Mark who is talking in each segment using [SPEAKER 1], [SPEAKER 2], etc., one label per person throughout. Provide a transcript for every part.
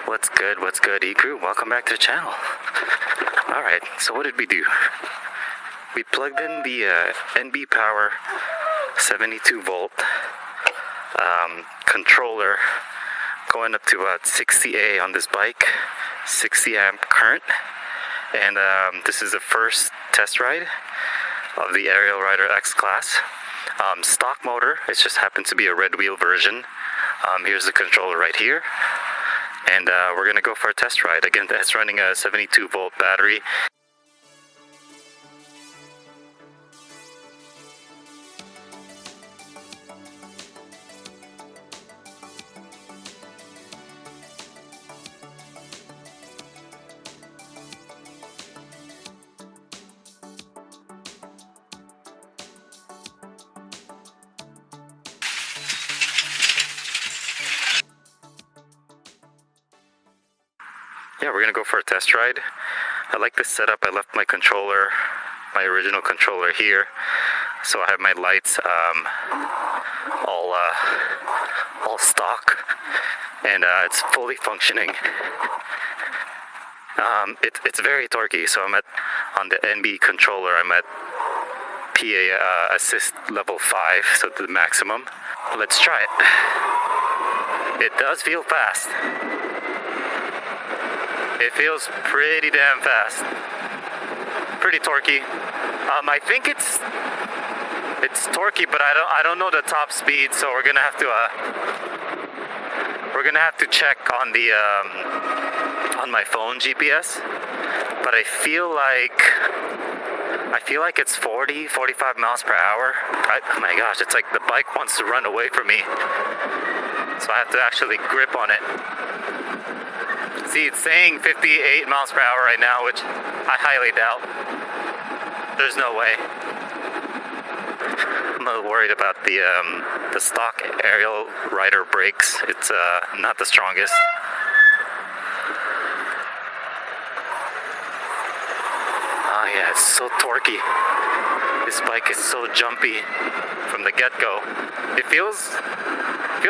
[SPEAKER 1] What's good, E-Crew? Welcome back to the channel. Alright, so what did we do? We plugged in the nbpower 72 volt controller going up to about 60A on this bike, 60 amp current. And this is the first test ride of the Ariel Rider X Class. Stock motor, it just happens to be a red wheel version. Here's the controller right here. And we're gonna go for a test ride. Again, that's running a 72 volt battery. Yeah, we're gonna go for a test ride. I like this setup. I left my controller, my original controller here, so I have my lights all stock, and it's fully functioning. It's very torquey. So I'm on the NB controller. I'm at PA assist level 5, so the maximum. Let's try it. It does feel fast. It feels pretty damn fast. Pretty torquey. I think it's torquey, but I don't know the top speed, so we're gonna have to check on the on my phone GPS. But I feel like it's 45 miles per hour. Oh my gosh, it's like the bike wants to run away from me. So I have to actually grip on it. See, it's saying 58 miles per hour right now, which I highly doubt. There's no way. I'm a little worried about the stock Ariel Rider brakes. It's not the strongest. Oh yeah, it's so torquey. This bike is so jumpy from the get-go. It feels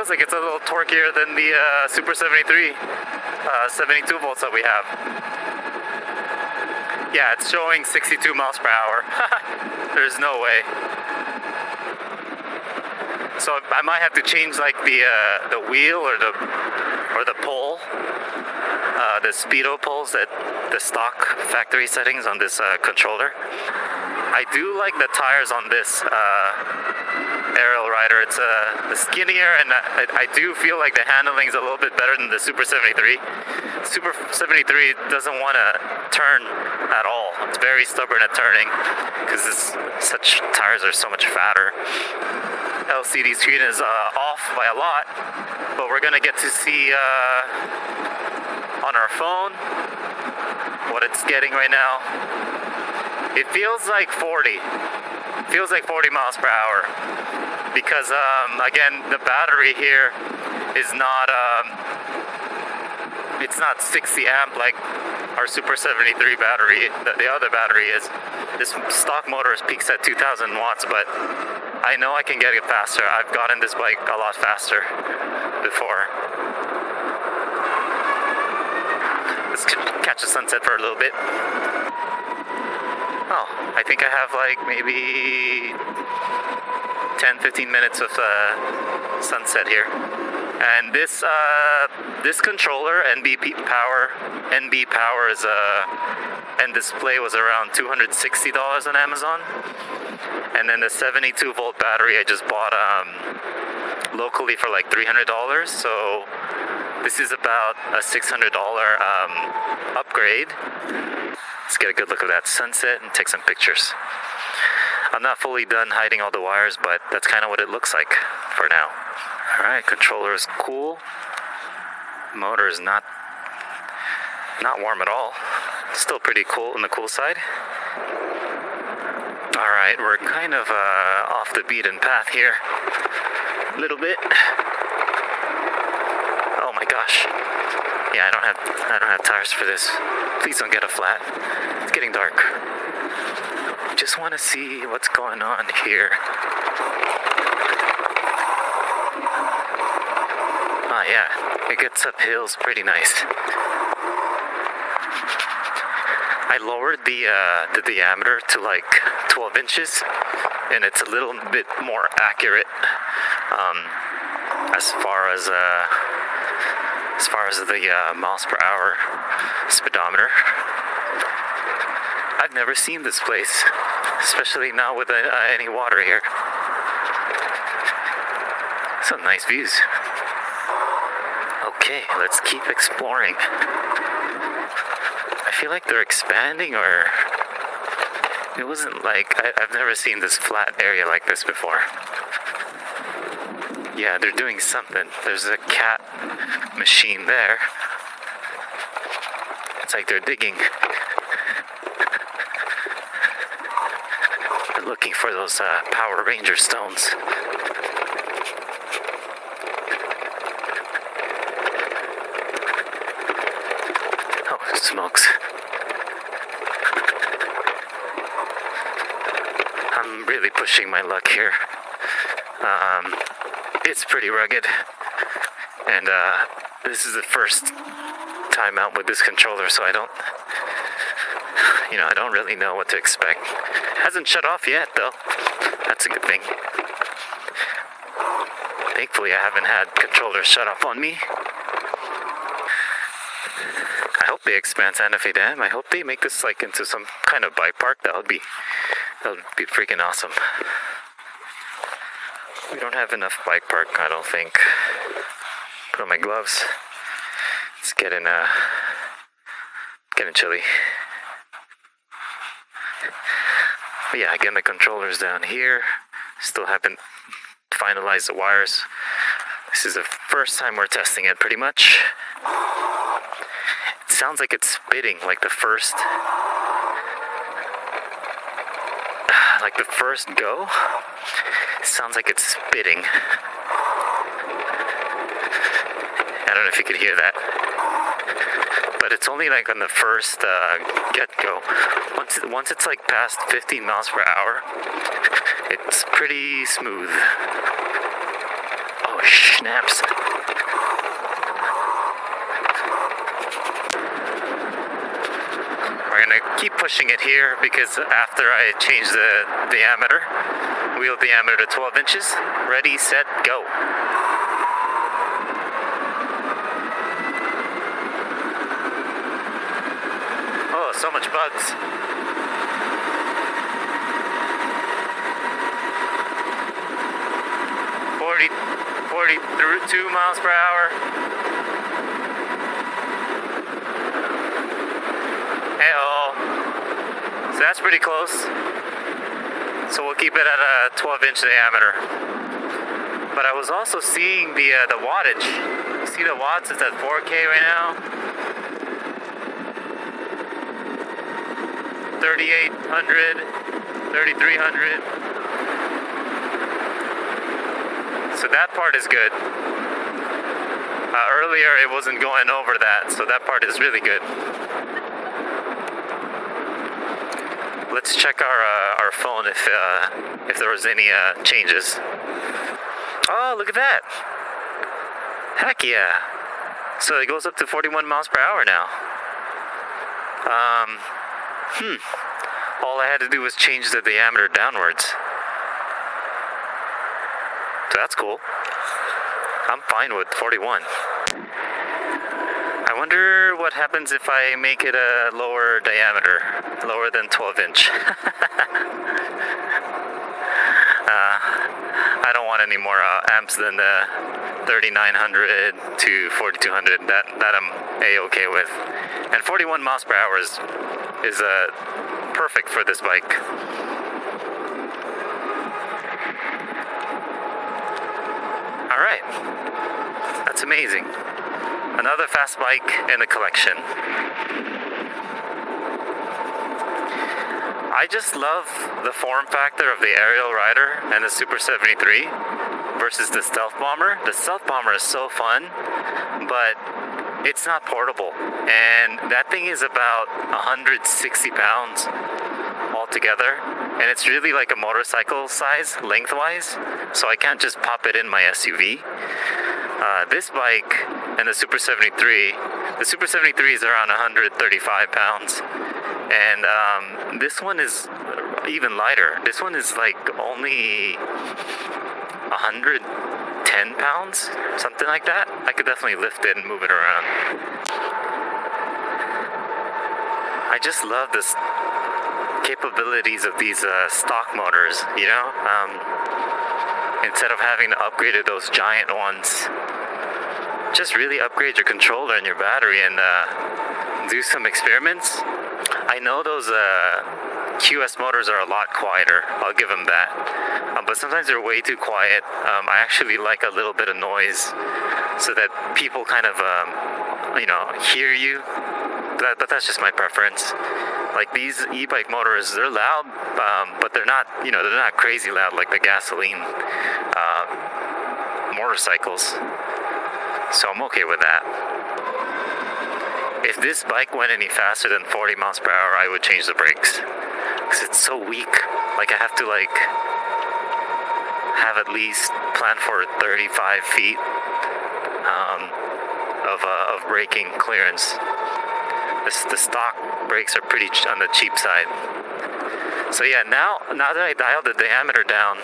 [SPEAKER 1] like it's a little torqueier than the Super73 72 volts that we have. Yeah, it's showing 62 miles per hour. There's no way. So I might have to change like the wheel or the pole, the speedo poles, that the stock factory settings on this controller. I do like the tires on this Ariel Rider. It's skinnier, and I do feel like the handling is a little bit better than the Super 73. Super 73 doesn't want to turn at all. It's very stubborn at turning because such tires are so much fatter. LCD screen is off by a lot, but we're gonna get to see on our phone what it's getting right now. It feels like 40. Feels like 40 miles per hour. Because again, the battery here is not it's not 60 amp like our Super 73 battery. The other battery is. This stock motor peaks at 2,000 watts, but I know I can get it faster. I've gotten this bike a lot faster before. Let's catch the sunset for a little bit. Oh, I think I have like maybe 10-15 minutes of sunset here. And this controller, nbpower is and display was around $260 on Amazon. And then the 72 volt battery I just bought locally for like $300. So this is about a $600 upgrade. Let's get a good look at that sunset and take some pictures. I'm not fully done hiding all the wires, but that's kind of what it looks like for now. Alright, controller is cool. Motor is not warm at all. Still pretty cool on the cool side. Alright, we're kind of off the beaten path here. A little bit. Oh my gosh. Yeah, I don't have tires for this. Please don't get a flat. It's getting dark. Just want to see what's going on here. Ah, yeah. It gets up hills pretty nice. I lowered the diameter to like 12 inches, and it's a little bit more accurate as far as the miles per hour speedometer. I've never seen this place, especially now with any water here. Some nice views. Okay, let's keep exploring. I feel like they're expanding, or it wasn't like I've never seen this flat area like this before. Yeah, they're doing something. There's a cat machine there. It's like they're digging. They're looking for those Power Ranger stones. Oh, smokes. I'm really pushing my luck here. It's pretty rugged, and this is the first time out with this controller, so I don't really know what to expect. Hasn't shut off yet, though. That's a good thing. Thankfully, I haven't had controllers shut off on me. I hope they expand Santa Fe Dam. I hope they make this like into some kind of bike park. That would be freaking awesome. We don't have enough bike park, I don't think. Put on my gloves. It's getting chilly. But yeah, again, the controller's down here. Still haven't finalized the wires. This is the first time we're testing it, pretty much. It sounds like it's spitting, like the first go. It sounds like it's spitting. I don't know if you could hear that. But it's only like on the first get-go. Once it's like past 15 miles per hour, it's pretty smooth. Oh, snaps. We're gonna keep pushing it here because after I change the diameter, wheel diameter to 12 inches, ready, set, go. Oh, so much bugs. Through 2 miles per hour. Hey-oh. So that's pretty close. So we'll keep it at a 12-inch diameter. But I was also seeing the wattage. You see the watts? It's at 4K right now. 3,800, 3,300. So that part is good. Earlier it wasn't going over that, so that part is really good. Let's check our phone if there was any changes. Oh, look at that! Heck yeah! So it goes up to 41 miles per hour now. All I had to do was change the diameter downwards. So that's cool. I'm fine with 41. I wonder what happens if I make it a lower diameter, lower than 12 inch. I don't want any more amps than the 3,900 to 4,200. That I'm A-okay with. And 41 miles per hour is perfect for this bike. All right, that's amazing. Another fast bike in the collection. I just love the form factor of the Ariel Rider and the Super73 versus the Stealthbomber. The Stealthbomber is so fun, but it's not portable. And that thing is about 160 pounds altogether. And it's really like a motorcycle size, lengthwise. So I can't just pop it in my SUV. This bike and the Super 73. The Super 73 is around 135 pounds, and this one is even lighter. This one is like only 110 pounds, something like that. I could definitely lift it and move it around. I just love this capabilities of these stock motors, you know? Instead of having to upgrade those giant ones, just really upgrade your controller and your battery and do some experiments. I know those QS motors are a lot quieter, I'll give them that, but sometimes they're way too quiet. I actually like a little bit of noise so that people kind of hear you, but that's just my preference. Like these e-bike motors, they're loud, but they're not crazy loud like the gasoline motorcycles, so I'm okay with that. If this bike went any faster than 40 miles per hour, I would change the brakes, because it's so weak. Like I have to have at least plan for 35 feet of braking clearance. The stock brakes are pretty on the cheap side. So yeah, now that I dialed the diameter down,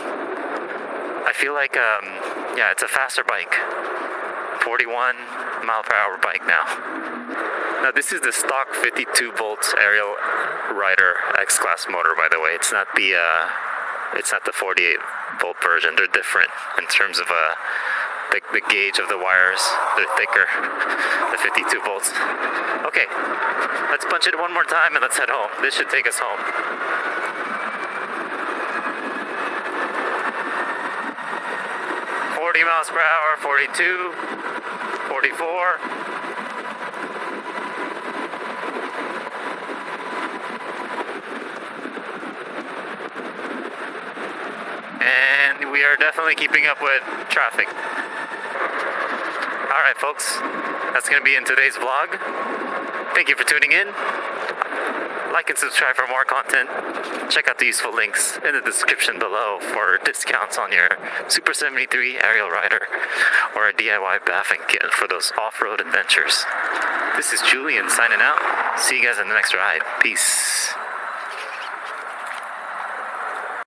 [SPEAKER 1] I feel like it's a faster bike. 41 mile per hour bike now. Now this is the stock 52 volts Ariel Rider X Class motor, by the way. It's not the 48 volt version. They're different in terms of the gauge of the wires. They're thicker, the 52 volts. Okay, let's punch it one more time and let's head home. This should take us home. Miles per hour, 42, 44. And we are definitely keeping up with traffic. Alright folks, that's going to be in today's vlog. Thank you for tuning in. Like and subscribe for more content. Check out the useful links in the description below for discounts on your Super 73 Ariel Rider or a DIY bafang kit for those off-road adventures. This is Julian signing out. See you guys in the next ride. Peace.